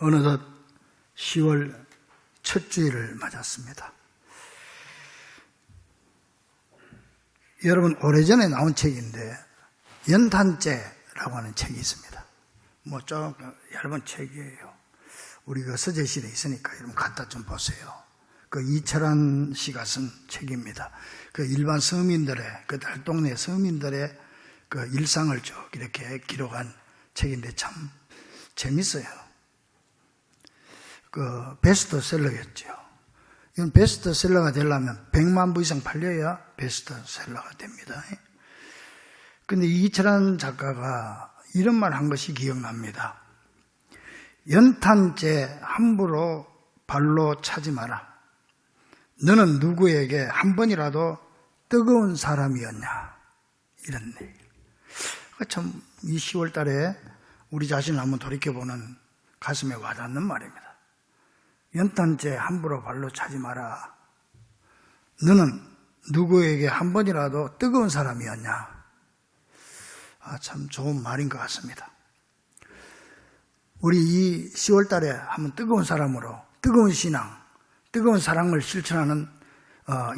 어느덧 10월 첫 주일을 맞았습니다. 여러분, 오래전에 나온 책인데 연탄재라고 하는 책이 있습니다. 좀 얇은 책이에요. 우리 그 서재실에 있으니까 여러분 갖다 좀 보세요. 그 이철환 씨가 쓴 책입니다. 그 일반 서민들의, 그 달동네 서민들의 그 일상을 쭉 이렇게 기록한 책인데 참 재밌어요. 그 베스트셀러였죠. 이건 베스트셀러가 되려면 100만 부 이상 팔려야 베스트셀러가 됩니다. 근데 이철환 작가가 이런 말 한 것이 기억납니다. 연탄재 함부로 발로 차지 마라. 너는 누구에게 한 번이라도 뜨거운 사람이었냐. 이런 얘기. 참 이 10월 달에 우리 자신을 한번 돌이켜보는 가슴에 와닿는 말입니다. 연탄재 함부로 발로 차지 마라. 너는 누구에게 한 번이라도 뜨거운 사람이었냐. 참 좋은 말인 것 같습니다. 우리 이 10월 달에 한번 뜨거운 사람으로 뜨거운 신앙, 뜨거운 사랑을 실천하는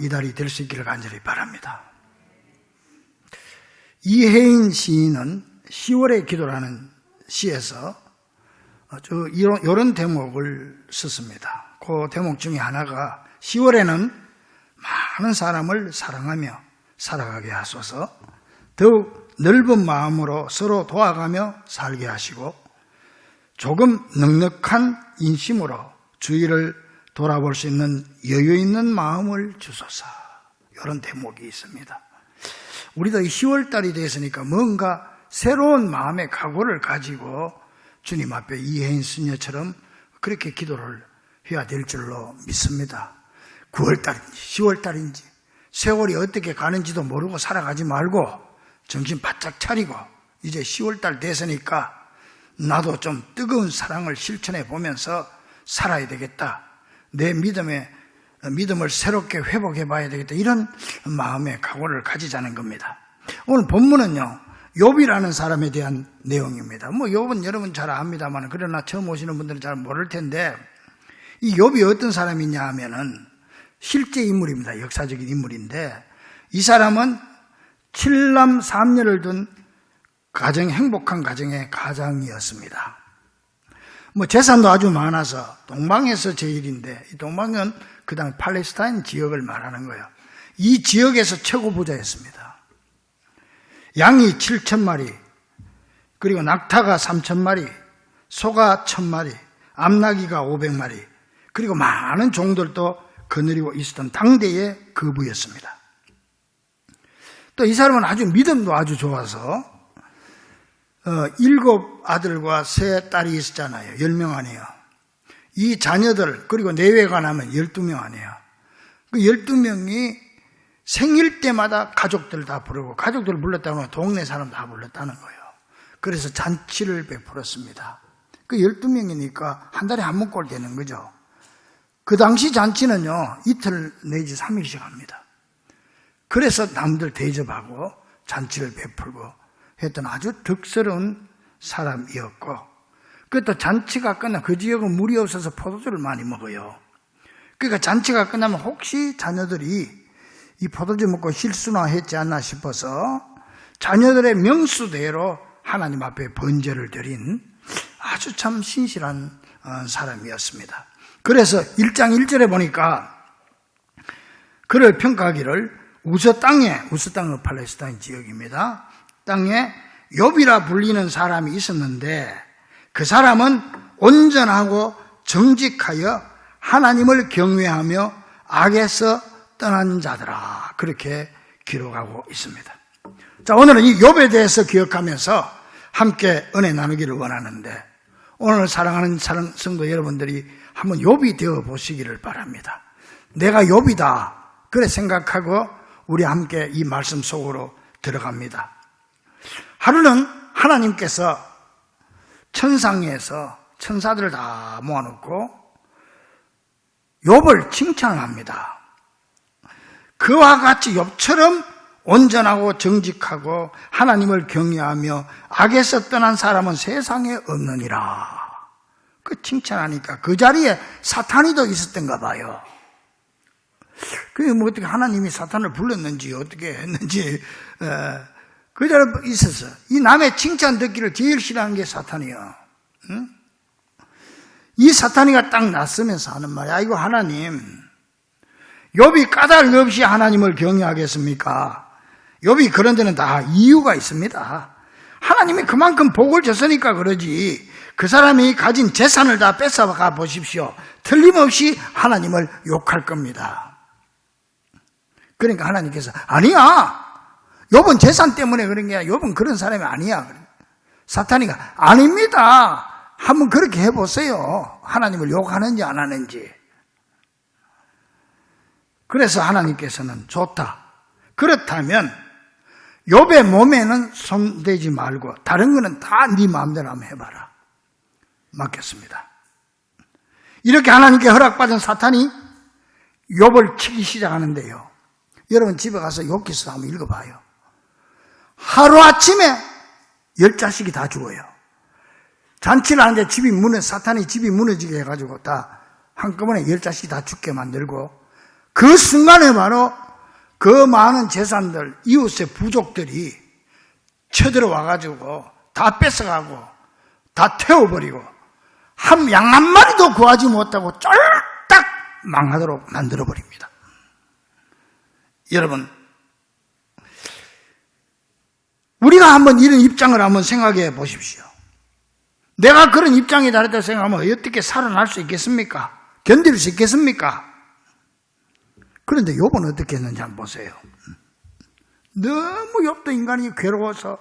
이달이 될 수 있기를 간절히 바랍니다. 이혜인 시인은 10월의 기도라는 시에서 이런 대목을 썼습니다. 그 대목 중에 하나가 10월에는 많은 사람을 사랑하며 살아가게 하소서, 더욱 넓은 마음으로 서로 도와가며 살게 하시고 조금 넉넉한 인심으로 주위를 돌아볼 수 있는 여유 있는 마음을 주소서. 이런 대목이 있습니다. 우리도 10월달이 됐으니까 뭔가 새로운 마음의 각오를 가지고 주님 앞에 이혜인 수녀처럼 그렇게 기도를 해야 될 줄로 믿습니다. 9월달인지 10월달인지 세월이 어떻게 가는지도 모르고 살아가지 말고 정신 바짝 차리고 이제 10월달 됐으니까 나도 좀 뜨거운 사랑을 실천해 보면서 살아야 되겠다. 내 믿음을 새롭게 회복해 봐야 되겠다. 이런 마음의 각오를 가지자는 겁니다. 오늘 본문은요, 욥이라는 사람에 대한 내용입니다. 욥은 여러분 잘 압니다만, 그러나 처음 오시는 분들은 잘 모를 텐데, 이 욥이 어떤 사람이냐 하면은 실제 인물입니다. 역사적인 인물인데, 이 사람은 7남 3녀를 둔 행복한 가정의 가장이었습니다. 재산도 아주 많아서 동방에서 제일인데, 이 동방은 그 다음 팔레스타인 지역을 말하는 거예요. 이 지역에서 최고 부자였습니다. 양이 7,000마리, 그리고 낙타가 3,000마리, 소가 1,000마리, 암나귀가 500마리, 그리고 많은 종들도 거느리고 있었던 당대의 거부였습니다. 또 이 사람은 아주 믿음도 아주 좋아서 7 아들과 3 딸이 있었잖아요. 10명 아니에요. 이 자녀들 그리고 내외가 나면 12명 아니에요. 그 12명이 생일 때마다 가족들 다 부르고, 가족들 불렀다면 동네 사람 다 불렀다는 거예요. 그래서 잔치를 베풀었습니다. 그 12명이니까 한 달에 한 번꼴 되는 거죠. 그 당시 잔치는요, 이틀 내지 3일씩 합니다. 그래서 남들 대접하고 잔치를 베풀고 했던 아주 덕스러운 사람이었고, 그것도 잔치가 끝나, 그 지역은 물이 없어서 포도주를 많이 먹어요. 그러니까 잔치가 끝나면 혹시 자녀들이 이 포도주 먹고 실수나 했지 않나 싶어서 자녀들의 명수대로 하나님 앞에 번제를 드린 아주 참 신실한 사람이었습니다. 그래서 1장 1절에 보니까 그를 평가하기를 우스 땅은 팔레스타인 지역입니다. 땅에 욥이라 불리는 사람이 있었는데 그 사람은 온전하고 정직하여 하나님을 경외하며 악에서 떠난 자들아, 그렇게 기록하고 있습니다. 자, 오늘은 이 욥에 대해서 기억하면서 함께 은혜 나누기를 원하는데, 오늘 사랑하는 성도 여러분들이 한번 욥이 되어 보시기를 바랍니다. 내가 욥이다, 그래 생각하고 우리 함께 이 말씀 속으로 들어갑니다. 하루는 하나님께서 천상에서 천사들을 다 모아놓고 욥을 칭찬을 합니다. 그와 같이 욥처럼 온전하고 정직하고 하나님을 경외하며 악에서 떠난 사람은 세상에 없느니라. 그 칭찬하니까 그 자리에 사탄이도 있었던가 봐요. 그게 뭐 어떻게 하나님이 사탄을 불렀는지 어떻게 했는지 그 자리에 있었어. 이 남의 칭찬 듣기를 제일 싫어하는 게 사탄이야. 응? 이 사탄이가 딱 났으면서 하는 말이야. 아이고 하나님, 욥이 까닭 없이 하나님을 경외하겠습니까? 욥이 그런 데는 다 이유가 있습니다. 하나님이 그만큼 복을 줬으니까 그러지. 그 사람이 가진 재산을 다 뺏어가 보십시오. 틀림없이 하나님을 욕할 겁니다. 그러니까 하나님께서 아니야. 욥은 재산 때문에 그런 게 아니야. 욥은 그런 사람이 아니야. 사탄이가 아닙니다. 한번 그렇게 해보세요. 하나님을 욕하는지 안 하는지. 그래서 하나님께서는 좋다. 그렇다면 욥의 몸에는 손대지 말고 다른 거는 다 네 마음대로 한번 해봐라. 맡겼습니다. 이렇게 하나님께 허락받은 사탄이 욥을 치기 시작하는데요. 여러분 집에 가서 욥기서 한번 읽어봐요. 하루아침에 10자식이 다 죽어요. 잔치를 하는데 사탄이 집이 무너지게 해가지고 다 한꺼번에 10자식이 다 죽게 만들고 그 순간에 바로 그 많은 재산들, 이웃의 부족들이 쳐들어와가지고 다 뺏어가고 다 태워버리고 양 한 마리도 구하지 못하고 쫄딱 망하도록 만들어버립니다. 여러분, 우리가 한번 이런 입장을 한번 생각해 보십시오. 내가 그런 입장이 다르다고 생각하면 어떻게 살아날 수 있겠습니까? 견딜 수 있겠습니까? 그런데 욥은 어떻게 했는지 한번 보세요. 너무 욥도 인간이 괴로워서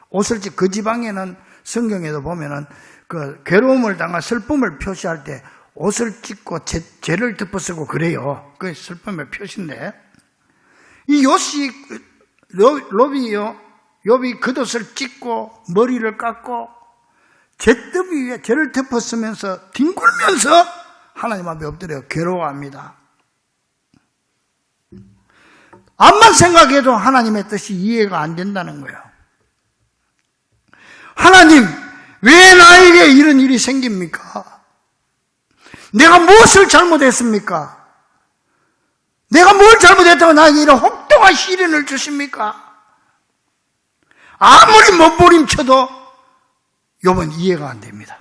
옷을 그 지방에는 성경에도 보면은 그 괴로움을 당한 슬픔을 표시할 때 옷을 찢고 죄를 덮어쓰고 그래요. 그게 슬픔의 표시인데 이 욥이 겉옷을 찢고 머리를 깎고 죄더미 위에 죄를 덮어쓰면서 뒹굴면서 하나님 앞에 엎드려 괴로워합니다. 암만 생각해도 하나님의 뜻이 이해가 안 된다는 거예요. 하나님, 왜 나에게 이런 일이 생깁니까? 내가 무엇을 잘못했습니까? 내가 뭘 잘못했다고 나에게 이런 혹독한 시련을 주십니까? 아무리 못부림쳐도 욥은 이해가 안 됩니다.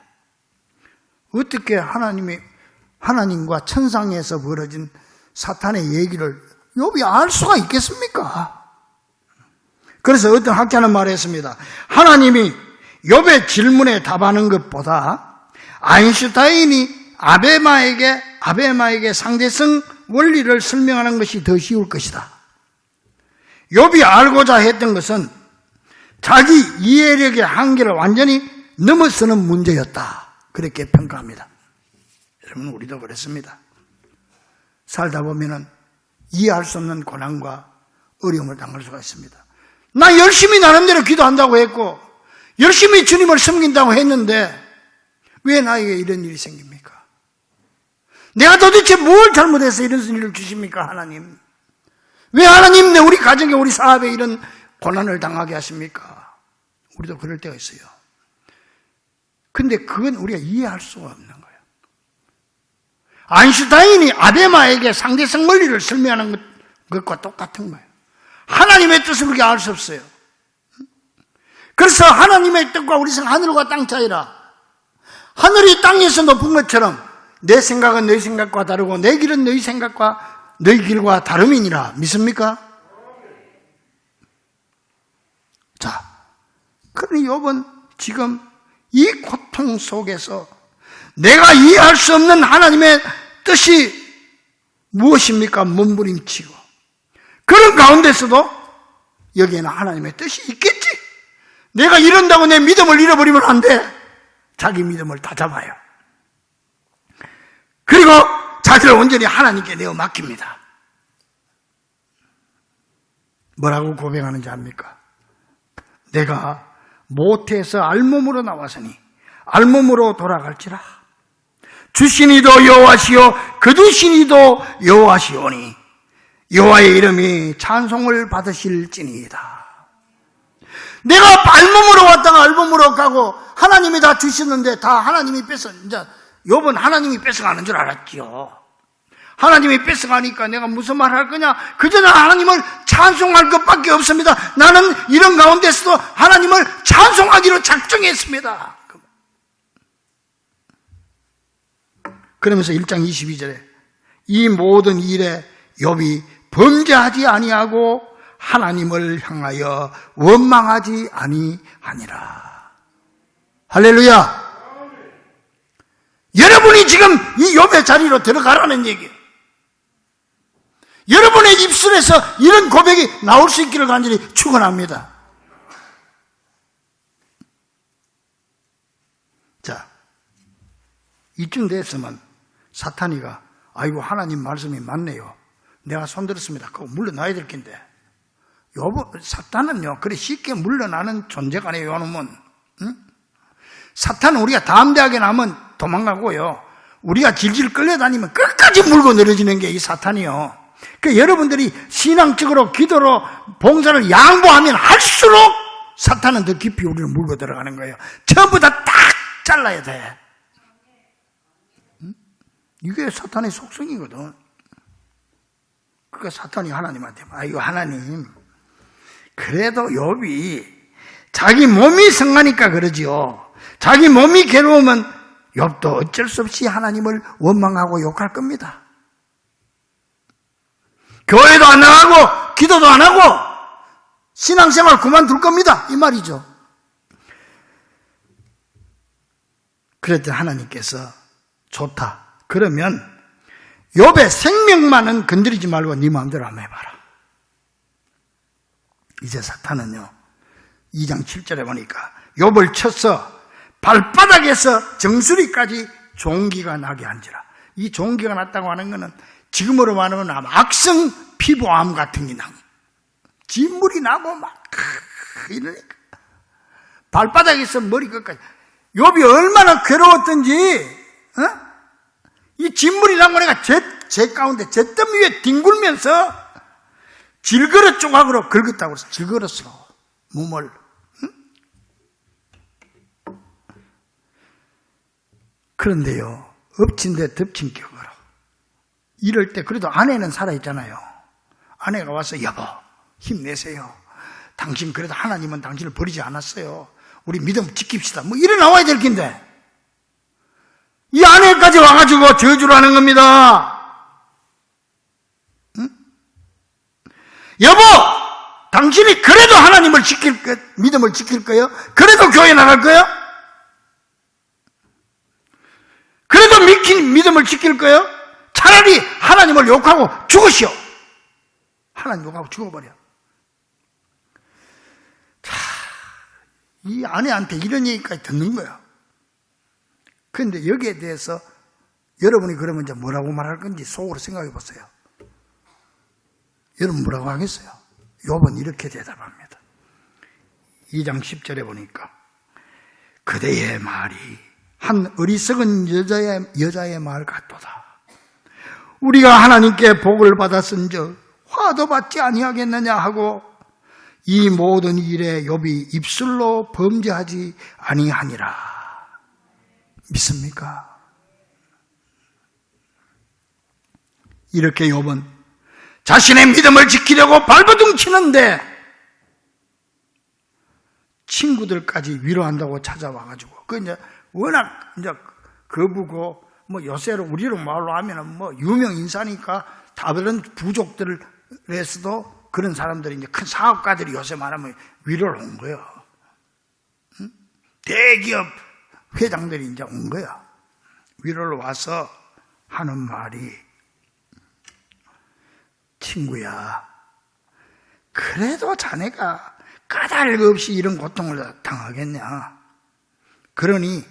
어떻게 하나님과 천상에서 벌어진 사탄의 얘기를 욥이 알 수가 있겠습니까? 그래서 어떤 학자는 말했습니다. 하나님이 욥의 질문에 답하는 것보다 아인슈타인이 아베마에게 상대성 원리를 설명하는 것이 더 쉬울 것이다. 욥이 알고자 했던 것은 자기 이해력의 한계를 완전히 넘어서는 문제였다. 그렇게 평가합니다. 여러분, 우리도 그렇습니다. 살다 보면은 이해할 수 없는 고난과 어려움을 당할 수가 있습니다. 나 열심히 나름대로 기도한다고 했고 열심히 주님을 섬긴다고 했는데 왜 나에게 이런 일이 생깁니까? 내가 도대체 뭘 잘못해서 이런 일을 주십니까, 하나님? 왜 하나님 우리 가정에 우리 사업에 이런 고난을 당하게 하십니까? 우리도 그럴 때가 있어요. 근데 그건 우리가 이해할 수가 없는 거예요. 아인슈타인이 아베마에게 상대성 원리를 설명하는 것과 똑같은 거예요. 하나님의 뜻을 우리가 알 수 없어요. 그래서 하나님의 뜻과 우리 생각, 하늘과 땅 차이라. 하늘이 땅에서 높은 것처럼 내 생각은 너희 생각과 다르고 내 길은 너희 생각과 너희 길과 다름이니라. 믿습니까? 자, 그러니 욥은 지금 이 고통 속에서 내가 이해할 수 없는 하나님의 뜻이 무엇입니까? 몸부림치고 그런 가운데서도 여기에는 하나님의 뜻이 있겠지. 내가 이런다고 내 믿음을 잃어버리면 안 돼. 자기 믿음을 다 잡아요. 그리고 자기를 온전히 하나님께 내어 맡깁니다. 뭐라고 고백하는지 압니까? 내가 모태에서 알몸으로 나왔으니 알몸으로 돌아갈지라. 주신이도 여호와시요 거두신이도 여호와시오니 여호와의 이름이 찬송을 받으실지니이다. 내가 알몸으로 왔다가 알몸으로 가고 하나님이 다 주시는데 다 하나님이 뺏어 이제 욥은 하나님이 뺏어가는 줄 알았지요. 하나님이 뺏어가니까 내가 무슨 말 할 거냐? 그저 하나님을 찬송할 것밖에 없습니다. 나는 이런 가운데서도 하나님을 찬송하기로 작정했습니다. 그러면서 1장 22절에 이 모든 일에 욥이 범죄하지 아니하고 하나님을 향하여 원망하지 아니하니라. 할렐루야. 여러분이 지금 이 욥의 자리로 들어가라는 얘기예요. 여러분의 입술에서 이런 고백이 나올 수 있기를 간절히 축원합니다. 자, 이쯤 됐으면 사탄이가 아이고 하나님 말씀이 맞네요. 내가 손들었습니다. 그거 물러나야 될 텐데. 사탄은요 그래 쉽게 물러나는 존재가 아니에요. 요놈은 사탄은 우리가 담대하게 나면 도망가고요. 우리가 질질 끌려다니면 끝까지 물고 늘어지는 게 이 사탄이요. 그러니까 여러분들이 신앙적으로 기도로 봉사를 양보하면 할수록 사탄은 더 깊이 우리를 물고 들어가는 거예요. 전부 다 딱 잘라야 돼. 이게 사탄의 속성이거든. 그러니까 사탄이 하나님한테 아이고 하나님 그래도 욥이 자기 몸이 성하니까 그러지요. 자기 몸이 괴로우면 욥도 어쩔 수 없이 하나님을 원망하고 욕할 겁니다. 교회도 안 나가고 기도도 안 하고 신앙생활 그만둘 겁니다. 이 말이죠. 그랬더니 하나님께서 좋다. 그러면 욥의 생명만은 건드리지 말고 네 마음대로 한번 해봐라. 이제 사탄은요 2장 7절에 보니까 욥을 쳐서 발바닥에서 정수리까지 종기가 나게 한지라. 이 종기가 났다고 하는 것은 지금으로 말하면 아마 악성 피부암 같은 게 나고 진물이 나고 막 이러니까 발바닥에서 머리 끝까지 욥이 얼마나 괴로웠던지 이 진물이 나고 내가 제 가운데 잿더미 위에 뒹굴면서 질그릇 조각으로 긁었다고 해서 질그릇으로 몸을 그런데요 엎친 데 덮친 격으로 이럴 때 그래도 아내는 살아있잖아요. 아내가 와서 여보 힘내세요. 당신 그래도 하나님은 당신을 버리지 않았어요. 우리 믿음 지킵시다. 뭐 이래 나와야 될 텐데 이 아내까지 와가지고 저주를 하는 겁니다. 응? 여보 당신이 그래도 하나님을 지킬 거 믿음을 지킬 거예요? 그래도 교회 나갈 거예요? 그래도 믿음을 지킬 거예요? 차라리 하나님을 욕하고 죽으시오. 하나님 욕하고 죽어버려. 자, 이 아내한테 이런 얘기까지 듣는 거예요. 그런데 여기에 대해서 여러분이 그러면 이제 뭐라고 말할 건지 속으로 생각해 보세요. 여러분 뭐라고 하겠어요? 욥은 이렇게 대답합니다. 2장 10절에 보니까 그대의 말이 한 어리석은 여자의 말 같도다. 우리가 하나님께 복을 받았은즉 화도 받지 아니하겠느냐 하고 이 모든 일에 욥이 입술로 범죄하지 아니하니라. 믿습니까? 이렇게 욥은 자신의 믿음을 지키려고 발버둥 치는데 친구들까지 위로한다고 찾아와가지고 그 이제 워낙 이제 거부고 뭐 요새로 우리로 말로 하면은 뭐 유명 인사니까 다른 부족들에서도 그런 사람들이 이제 큰 사업가들이 요새 말하면 위로를 온 거예요. 응? 대기업 회장들이 이제 온 거야. 위로를 와서 하는 말이 친구야, 그래도 자네가 까닭 없이 이런 고통을 당하겠냐? 그러니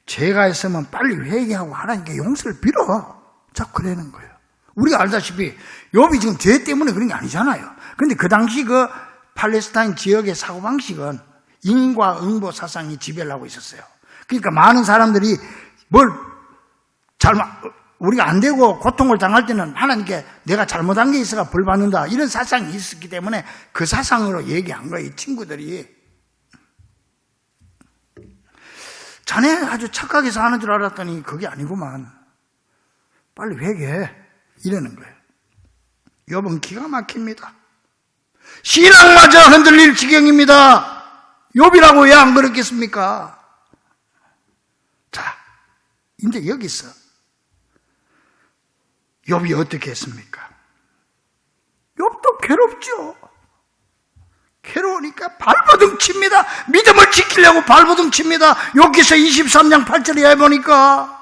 죄가 했으면 빨리 회개하고 하나님께 용서를 빌어. 자, 그러는 거예요. 우리가 알다시피 욥이 지금 죄 때문에 그런 게 아니잖아요. 그런데 그 당시 그 팔레스타인 지역의 사고방식은 인과응보 사상이 지배를 하고 있었어요. 그러니까 많은 사람들이 우리가 안 되고 고통을 당할 때는 하나님께 내가 잘못한 게 있어가 벌 받는다, 이런 사상이 있었기 때문에 그 사상으로 얘기한 거예요, 이 친구들이. 자네 아주 착하게 사는 줄 알았더니 그게 아니구만. 빨리 회개해. 이러는 거예요. 욥은 기가 막힙니다. 신앙마저 흔들릴 지경입니다. 욥이라고 왜 안 그렇겠습니까? 자, 이제 여기서 욥이 어떻게 했습니까? 욥도 괴롭죠. 괴로우니까 발버둥 칩니다. 믿음을 지키려고 발버둥 칩니다. 욥기서 23장 8절에 해보니까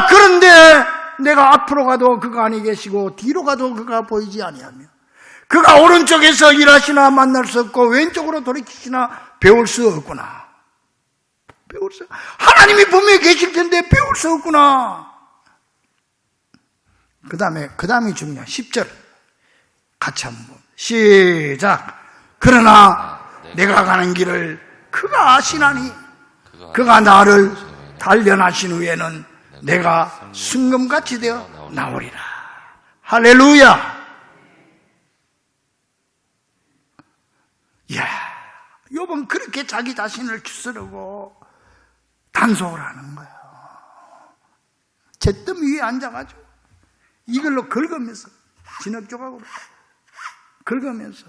그런데 내가 앞으로 가도 그가 아니 계시고 뒤로 가도 그가 보이지 아니하며 그가 오른쪽에서 일하시나 만날 수 없고 왼쪽으로 돌이키시나 배울 수 없구나. 하나님이 분명히 계실 텐데 배울 수 없구나. 그 다음이 중요한 10절 같이 한번 시작. 그러나 내가 가는 길을 그가 아시나니 그가 나를 단련하신 후에는 내가 순금같이 되어 나오리라. 할렐루야. 이야, 욥은 그렇게 자기 자신을 추스르고 단속을 하는 거예요. 잿더미 위에 앉아가지고 이걸로 긁으면서 진흙조각으로 긁으면서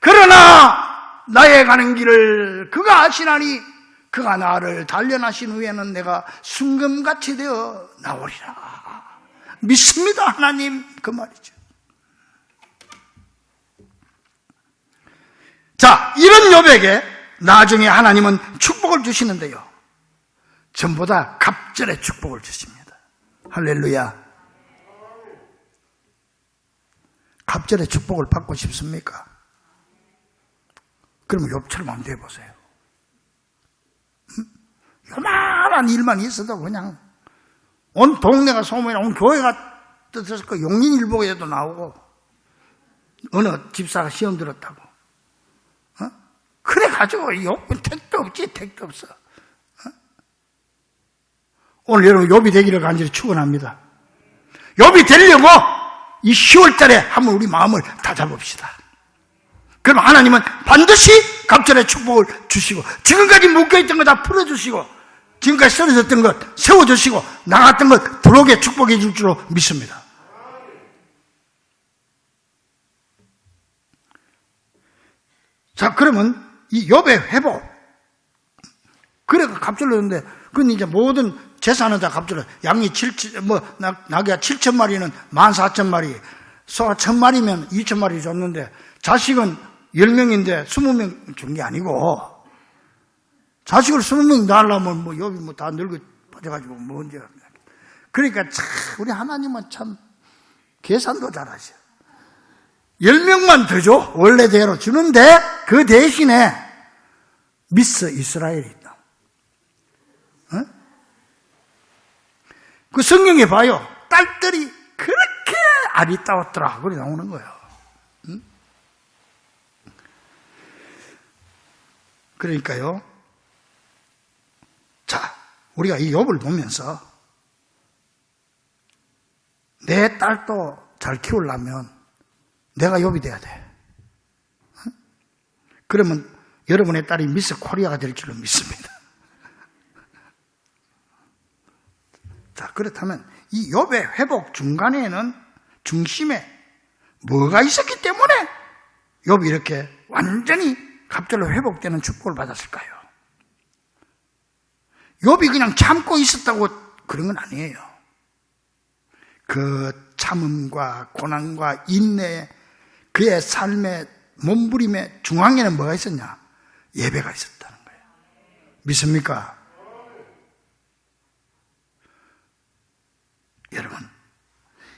그러나 나의 가는 길을 그가 아시나니 그가 나를 단련하신 후에는 내가 순금같이 되어 나오리라. 믿습니다 하나님, 그 말이죠. 자, 이런 욥에게 나중에 하나님은 축복을 주시는데요, 전보다 갑절의 축복을 주십니다. 할렐루야. 갑절의 축복을 받고 싶습니까? 그러면 욥처럼 한번 돼보세요. 요만한 일만 있어도 그냥 온 동네가 소문이, 온 교회가 뜻했을 거, 용인일보에도 나오고 어느 집사가 시험 들었다고. 그래가지고 욥은 택도 없지, 택도 없어. 오늘 여러분 욥이 되기를 간절히 축원합니다. 욥이 되려고 이 10월 달에 한번 우리 마음을 다잡읍시다. 그럼 하나님은 반드시 갑절의 축복을 주시고, 지금까지 묶여있던 거 다 풀어주시고, 지금까지 쓰러졌던 것 세워주시고, 나갔던 것 들어오게 축복해 줄 줄로 믿습니다. 자, 그러면 이 욥의 회복, 그래가 갑절로 했는데, 그건 이제 모든 재산은 다 갑절로, 양이 나귀가 7,000마리는 14,000마리, 소가 1,000마리면 2,000마리 줬는데, 자식은 10명인데 20명 준 게 아니고, 자식을 20명 낳으려면 욥이 다 늙어 빠져가지고 언제. 그러니까 참, 우리 하나님은 참 계산도 잘하셔. 10명만 더 줘. 원래대로 주는데, 그 대신에 미스 이스라엘이 있다. 그 성경에 봐요. 딸들이 그렇게 아리따웠더라. 그래 나오는 거예요. 그러니까요. 자, 우리가 이 욥을 보면서 내 딸도 잘 키우려면 내가 욥이 돼야 돼. 그러면 여러분의 딸이 미스 코리아가 될 줄로 믿습니다. 자, 그렇다면 이 욥의 회복 중간에는 중심에 뭐가 있었기 때문에 욥이 이렇게 완전히 갑절로 회복되는 축복을 받았을까요? 욥이 그냥 참고 있었다고 그런 건 아니에요. 그 참음과 고난과 인내, 그의 삶의 몸부림의 중앙에는 뭐가 있었냐? 예배가 있었다는 거예요. 믿습니까? 여러분,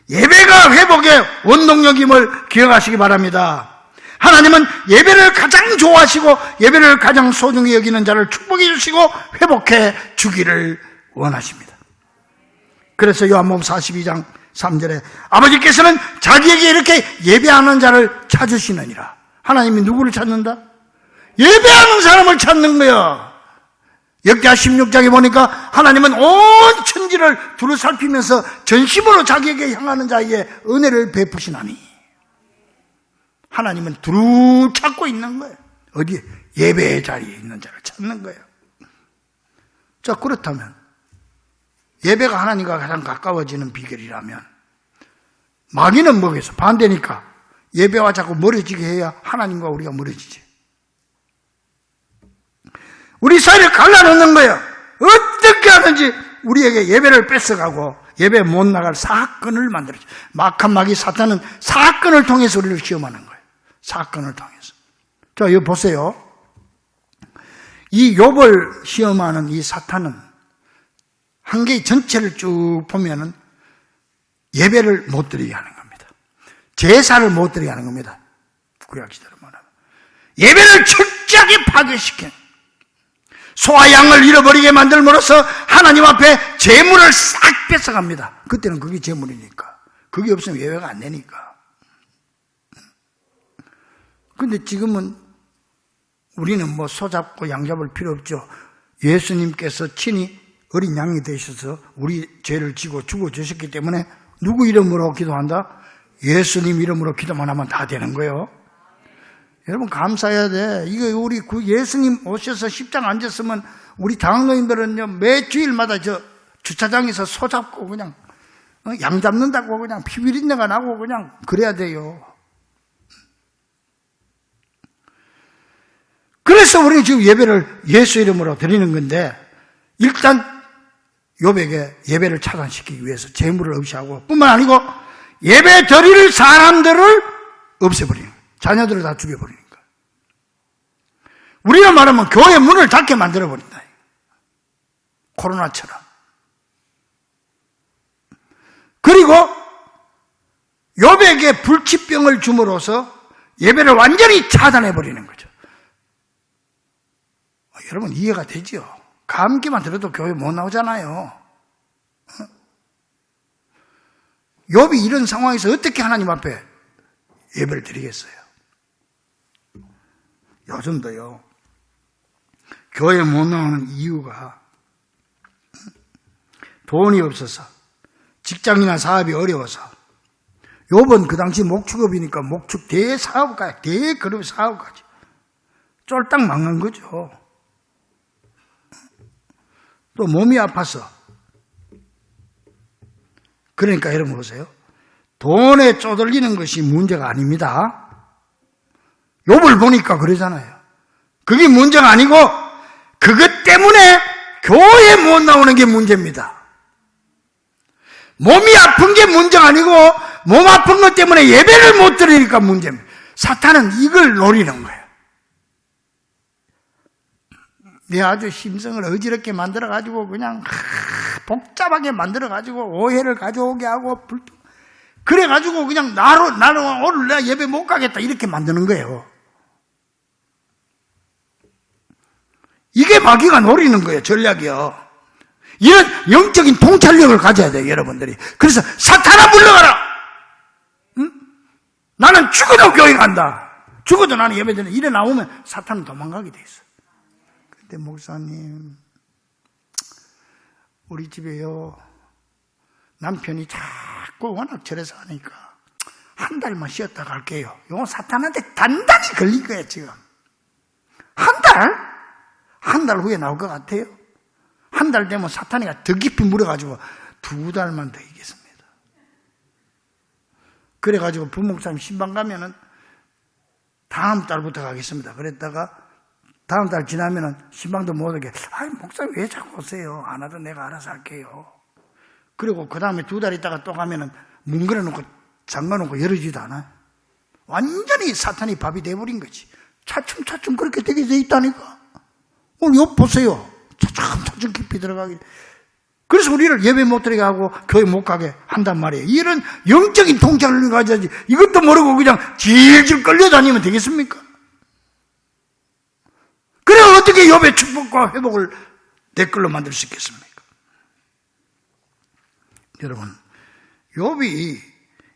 예배가 회복의 원동력임을 기억하시기 바랍니다. 하나님은 예배를 가장 좋아하시고 예배를 가장 소중히 여기는 자를 축복해 주시고 회복해 주기를 원하십니다. 그래서 요한복음 42장 3절에 아버지께서는 자기에게 이렇게 예배하는 자를 찾으시느니라. 하나님이 누구를 찾는다? 예배하는 사람을 찾는 거예요. 역대하 16장에 보니까 하나님은 온 천지를 두루 살피면서 전심으로 자기에게 향하는 자에게 은혜를 베푸시나니, 하나님은 두루 찾고 있는 거예요. 어디? 예배의 자리에 있는 자를 찾는 거예요. 자, 그렇다면 예배가 하나님과 가장 가까워지는 비결이라면 마귀는 뭐겠어? 반대니까 예배와 자꾸 멀어지게 해야 하나님과 우리가 멀어지지. 우리 사이를 갈라놓는 거예요. 어떻게 하든지 우리에게 예배를 뺏어가고 예배 못 나갈 사건을 만들어줘. 막한 마귀 사탄은 사건을 통해서 우리를 시험하는 거예요. 사건을 통해서. 자, 여기 보세요. 이 욥을 시험하는 이 사탄은 한 개의 전체를 쭉 보면은 예배를 못 드리게 하는 겁니다. 제사를 못 드리게 하는 겁니다. 구약시대로 말하면. 예배를 철저하게 파괴시킨 소와 양을 잃어버리게 만들므로써 하나님 앞에 재물을 싹 뺏어갑니다. 그때는 그게 재물이니까. 그게 없으면 예배가 안 되니까. 근데 지금은 우리는 뭐 소 잡고 양 잡을 필요 없죠. 예수님께서 친히 어린 양이 되셔서 우리 죄를 지고 죽어주셨기 때문에 누구 이름으로 기도한다? 예수님 이름으로 기도만 하면 다 되는 거예요. 여러분 감사해야 돼. 이거 우리 예수님 오셔서 십자가 앉았으면 우리 당노인들은요 매 주일마다 저 주차장에서 소 잡고 그냥 양 잡는다고 그냥 피비린내가 나고 그냥 그래야 돼요. 그래서 우리는 지금 예배를 예수 이름으로 드리는 건데 일단 욥에게 예배를 차단시키기 위해서 재물을 없애하고 뿐만 아니고 예배 드릴 사람들을 없애버리는 거예요. 자녀들을 다 죽여버리니까. 우리가 말하면 교회 문을 닫게 만들어버린다. 코로나처럼. 그리고 욥에게 불치병을 줌으로써 예배를 완전히 차단해버리는 거죠. 여러분 이해가 되죠? 감기만 들어도 교회 못 나오잖아요. 욥이 이런 상황에서 어떻게 하나님 앞에 예배를 드리겠어요? 요즘도요 교회 못 나오는 이유가 돈이 없어서 직장이나 사업이 어려워서 욥은 그 당시 목축업이니까 목축 대사업가 대그룹 사업가지 쫄딱 망한 거죠. 또 몸이 아파서 그러니까 여러분 보세요. 돈에 쪼들리는 것이 문제가 아닙니다. 욥을 보니까 그러잖아요. 그게 문제가 아니고 그것 때문에 교회에 못 나오는 게 문제입니다. 몸이 아픈 게 문제가 아니고 몸 아픈 것 때문에 예배를 못 드리니까 문제입니다. 사탄은 이걸 노리는 거예요. 내 아주 심성을 어지럽게 만들어가지고 그냥 복잡하게 만들어가지고 오해를 가져오게 하고 그래가지고 그냥 나는 오늘 내가 예배 못 가겠다 이렇게 만드는 거예요. 이게 마귀가 노리는 거예요. 전략이요. 이런 영적인 통찰력을 가져야 돼요. 여러분들이. 그래서 사탄아 물러가라. 응? 나는 죽어도 교회 간다. 죽어도 나는 예배 드리는 이래 나오면 사탄은 도망가게 돼 있어. 근데 목사님 우리 집에요 남편이 자꾸 워낙 절에서 하니까 한 달만 쉬었다 갈게요. 이건 사탄한테 단단히 걸린 거예요. 지금 한 달? 한 달 후에 나올 것 같아요. 한 달 되면 사탄이가 더 깊이 물어가지고 2달만 더 있겠습니다. 그래가지고 부목사님 신방 가면은 다음 달부터 가겠습니다. 그랬다가 다음 달 지나면은 신방도 못 오게 아이 목사님 왜 자꾸 오세요? 안 와도 내가 알아서 할게요. 그리고 그 다음에 2달 있다가 또 가면은 문 걸어놓고 잠가놓고 열어지도 않아요. 완전히 사탄이 밥이 돼버린 거지. 차츰차츰 그렇게 되게 돼 있다니까. 오늘 옆 보세요. 차츰차츰 깊이 들어가기. 그래서 우리를 예배 못 드리게 하고 교회 못 가게 한단 말이에요. 이런 영적인 통찰을 가져야지. 이것도 모르고 그냥 질질 끌려다니면 되겠습니까? 그래 어떻게 욥의 축복과 회복을 내 걸로 만들 수 있겠습니까? 여러분, 욥이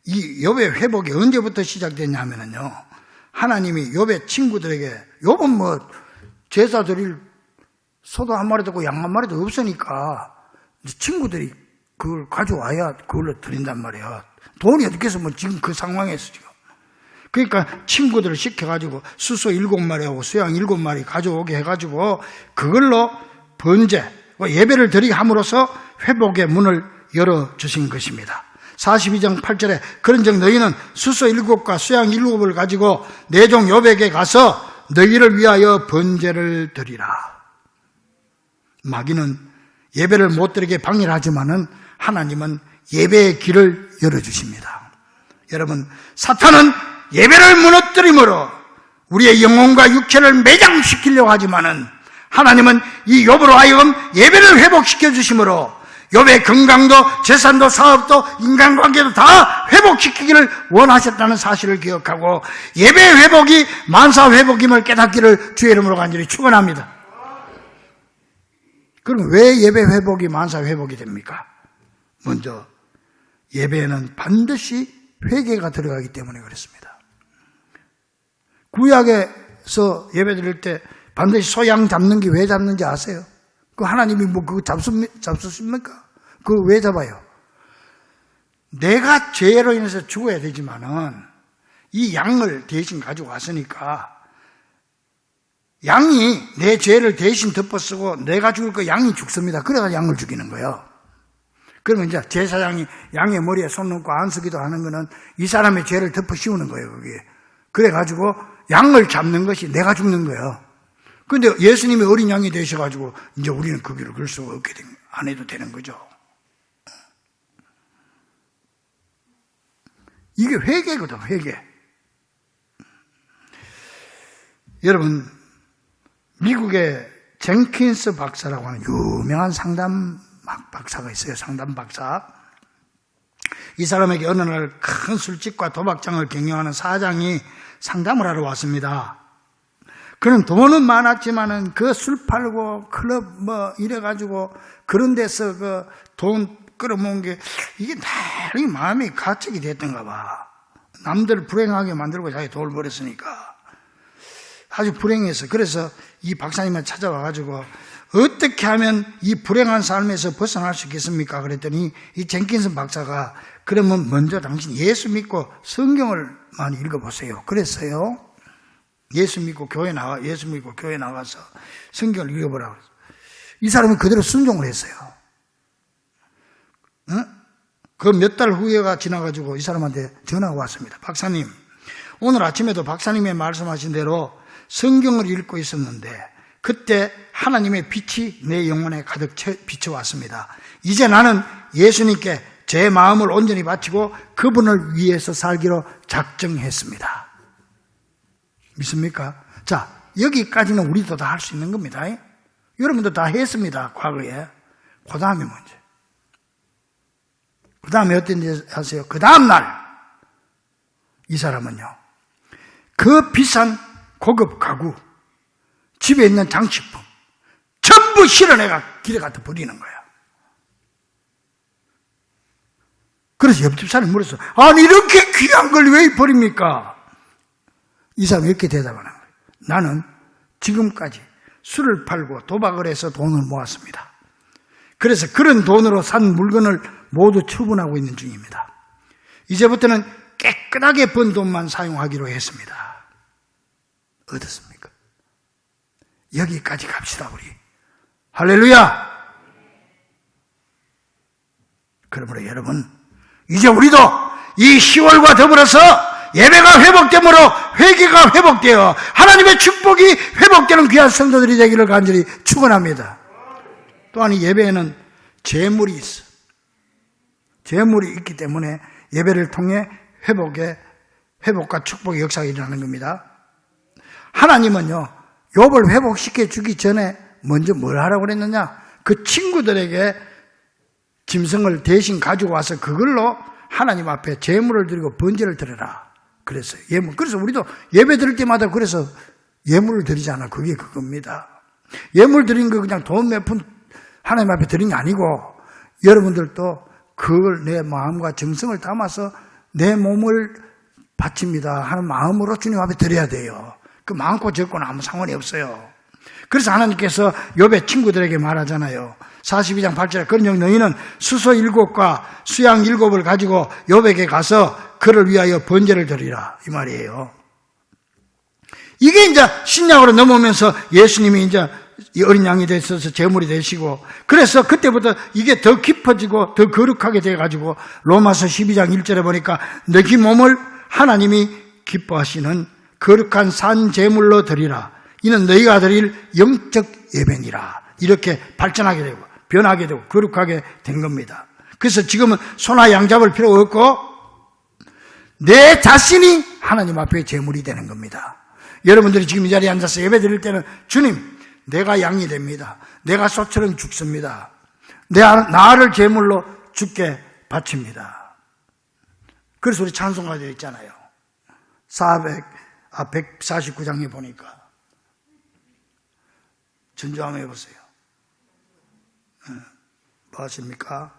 이 욥의 회복이 언제부터 시작됐냐면요. 하나님이 욥의 친구들에게 욥은 뭐 제사 드릴 소도 한 마리도 없고 양 한 마리도 없으니까 친구들이 그걸 가져와야 그걸로 드린단 말이야. 돈이 어떻게 해서 뭐 지금 그 상황에서 지금. 그러니까 친구들을 시켜가지고 수소 7마리하고 수양 7마리 가져오게 해가지고 그걸로 번제, 예배를 드리게 함으로써 회복의 문을 열어주신 것입니다. 42장 8절에 그런즉 너희는 수소 7과 수양 7을 가지고 내 종 욥에게 가서 너희를 위하여 번제를 드리라. 마귀는 예배를 못 드리게 방해를 하지만은 하나님은 예배의 길을 열어주십니다. 여러분, 사탄은 예배를 무너뜨림으로 우리의 영혼과 육체를 매장시키려고 하지만은 하나님은 이 욥으로 하여금 예배를 회복시켜 주심으로 욥의 건강도 재산도 사업도 인간관계도 다 회복시키기를 원하셨다는 사실을 기억하고 예배 회복이 만사 회복임을 깨닫기를 주의 이름으로 간절히 축원합니다. 그럼 왜 예배 회복이 만사 회복이 됩니까? 먼저 예배에는 반드시 회개가 들어가기 때문에 그렇습니다. 구약에서 예배 드릴 때 반드시 소양 잡는 게 왜 잡는지 아세요? 그 하나님이 뭐 그거 잡수십니까? 그거 왜 잡아요? 내가 죄로 인해서 죽어야 되지만은 이 양을 대신 가지고 왔으니까 양이 내 죄를 대신 덮어쓰고 내가 죽을 거 양이 죽습니다. 그래서 양을 죽이는 거예요. 그러면 이제 제사장이 양의 머리에 손 넣고 안수기도 하는 거는 이 사람의 죄를 덮어 씌우는 거예요, 그게. 그래가지고 양을 잡는 것이 내가 죽는 거예요. 근데 예수님이 어린 양이 되셔가지고 이제 우리는 그 길을 걸 수 없게 안 해도 되는 거죠. 이게 회개거든, 회개. 여러분, 미국의 젠킨스 박사라고 하는 유명한 상담 박사가 있어요. 상담 박사. 이 사람에게 어느 날 큰 술집과 도박장을 경영하는 사장이 상담을 하러 왔습니다. 그는 돈은 많았지만은 그 술 팔고 클럽 뭐 이래가지고 그런 데서 그 돈 끌어모은 게 이게 나중에 마음이 가책이 됐던가 봐. 남들 불행하게 만들고 자기 돈을 벌었으니까 아주 불행해서. 그래서 이 박사님을 찾아와가지고 어떻게 하면 이 불행한 삶에서 벗어날 수 있겠습니까? 그랬더니 이 젠킨슨 박사가 그러면 먼저 당신 예수 믿고 성경을 많이 읽어보세요. 그랬어요. 예수 믿고 교회 나가서 성경을 읽어보라고. 이 사람이 그대로 순종을 했어요. 응? 그 몇 달 후에가 지나가지고 이 사람한테 전화가 왔습니다. 박사님, 오늘 아침에도 박사님의 말씀하신 대로 성경을 읽고 있었는데 그때 하나님의 빛이 내 영혼에 가득 비춰왔습니다. 이제 나는 예수님께 제 마음을 온전히 바치고 그분을 위해서 살기로 작정했습니다. 믿습니까? 자, 여기까지는 우리도 다 할 수 있는 겁니다. 여러분도 다 했습니다, 과거에. 그 다음에 문제. 그 다음에 어떤지 아세요? 그 다음날 이 사람은요, 그 비싼 고급 가구, 집에 있는 장식품 전부 실어내가 길에 갖다 버리는 거야. 그래서 옆집 사람이 물었어. 아니 이렇게 귀한 걸 왜 버립니까? 이 사람이 이렇게 대답하는 거예요. 나는 지금까지 술을 팔고 도박을 해서 돈을 모았습니다. 그래서 그런 돈으로 산 물건을 모두 처분하고 있는 중입니다. 이제부터는 깨끗하게 번 돈만 사용하기로 했습니다. 어떻습니까? 여기까지 갑시다, 우리. 할렐루야! 그러므로 여러분, 이제 우리도 이 10월과 더불어서 예배가 회복됨으로 회개가 회복되어 하나님의 축복이 회복되는 귀한 성도들이 되기를 간절히 축원합니다. 또한 이 예배에는 재물이 있어. 재물이 있기 때문에 예배를 통해 회복과 축복의 역사가 일어나는 겁니다. 하나님은요, 욥을 회복시켜 주기 전에 먼저 뭘 하라고 그랬느냐? 그 친구들에게 짐승을 대신 가지고 와서 그걸로 하나님 앞에 제물을 드리고 번제를 드려라 그랬어요. 예물. 그래서 우리도 예배 드릴 때마다 그래서 예물을 드리잖아. 그게 그겁니다. 예물 드린 거 그냥 돈 몇 푼 하나님 앞에 드린 게 아니고 여러분들도 그걸 내 마음과 정성을 담아서 내 몸을 바칩니다 하는 마음으로 주님 앞에 드려야 돼요. 그 많고 적고는 아무 상관이 없어요. 그래서 하나님께서 욥의 친구들에게 말하잖아요. 42장 8절에 그런즉 너희는 수소 7과 수양 7을 가지고 욥에게 가서 그를 위하여 번제를 드리라 이 말이에요. 이게 이제 신약으로 넘어오면서 예수님이 이제 이 어린 양이 되셔서 제물이 되시고, 그래서 그때부터 이게 더 깊어지고 더 거룩하게 돼가지고 로마서 12장 1절에 보니까 너희 몸을 하나님이 기뻐하시는 거룩한 산 제물로 드리라. 이는 너희가 드릴 영적 예배니라. 이렇게 발전하게 되고 변하게 되고 거룩하게 된 겁니다. 그래서 지금은 소나 양 잡을 필요가 없고 내 자신이 하나님 앞에 제물이 되는 겁니다. 여러분들이 지금 이 자리에 앉아서 예배 드릴 때는 주님, 내가 양이 됩니다. 내가 소처럼 죽습니다. 나를 제물로 주께 바칩니다. 그래서 우리 찬송가 되어 있잖아요. 149장에 보니까 전주 한번 해보세요. 뭐 하십니까?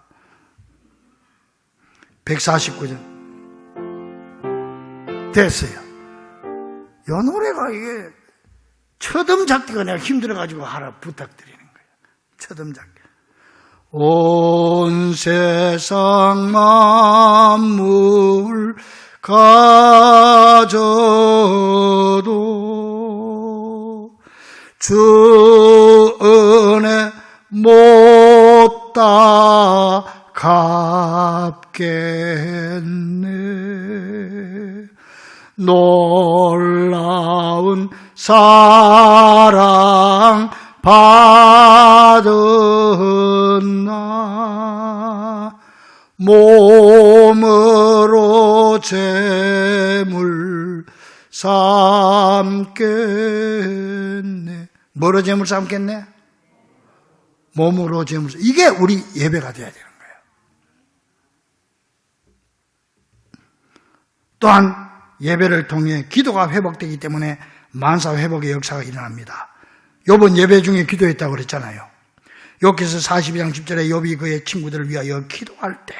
149장 됐어요. 이 노래가 이게 첫음 잡기가 내가 힘들어가지고 하라 부탁드리는 거예요. 첫음 잡기. 온 세상 만물 가져도 주 은혜 못 갚겠네. 놀라운 사랑 받은 나 몸으로 제물 삼겠네. 뭐로 제물 삼겠네? 몸으로 제물. 이게 우리 예배가 돼야 되는 거예요. 또한 예배를 통해 기도가 회복되기 때문에 만사 회복의 역사가 일어납니다. 욥은 예배 중에 기도했다고 그랬잖아요. 욥기서 42장 10절에 욥이 그의 친구들을 위하여 기도할 때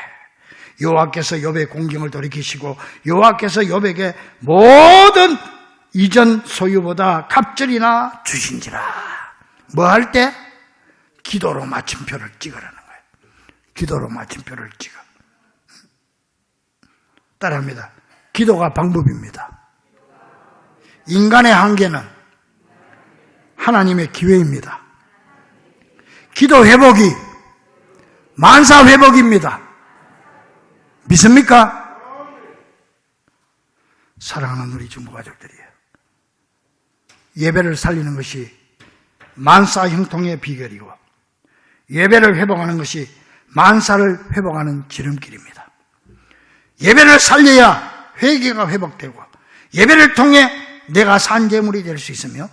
여호와께서 욥의 공경을 돌이키시고 여호와께서 욥에게 모든 이전 소유보다 갑절이나 주신지라. 뭐 할 때? 기도로 마침표를 찍으라는 거예요. 기도로 마침표를 찍어. 따라합니다. 기도가 방법입니다. 인간의 한계는 하나님의 기회입니다. 기도 회복이 만사 회복입니다. 믿습니까? 사랑하는 우리 중보 가족들이에요. 예배를 살리는 것이 만사 형통의 비결이고 예배를 회복하는 것이 만사를 회복하는 지름길입니다. 예배를 살려야 회개가 회복되고 예배를 통해 내가 산 제물이 될 수 있으며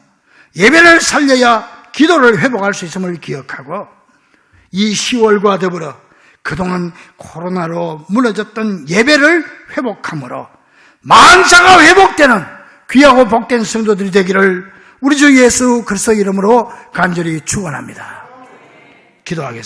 예배를 살려야 기도를 회복할 수 있음을 기억하고 이 10월과 더불어 그동안 코로나로 무너졌던 예배를 회복함으로 만사가 회복되는 귀하고 복된 성도들이 되기를 우리 주 예수 그리스도 이름으로 간절히 축원합니다. 기도하겠습니다.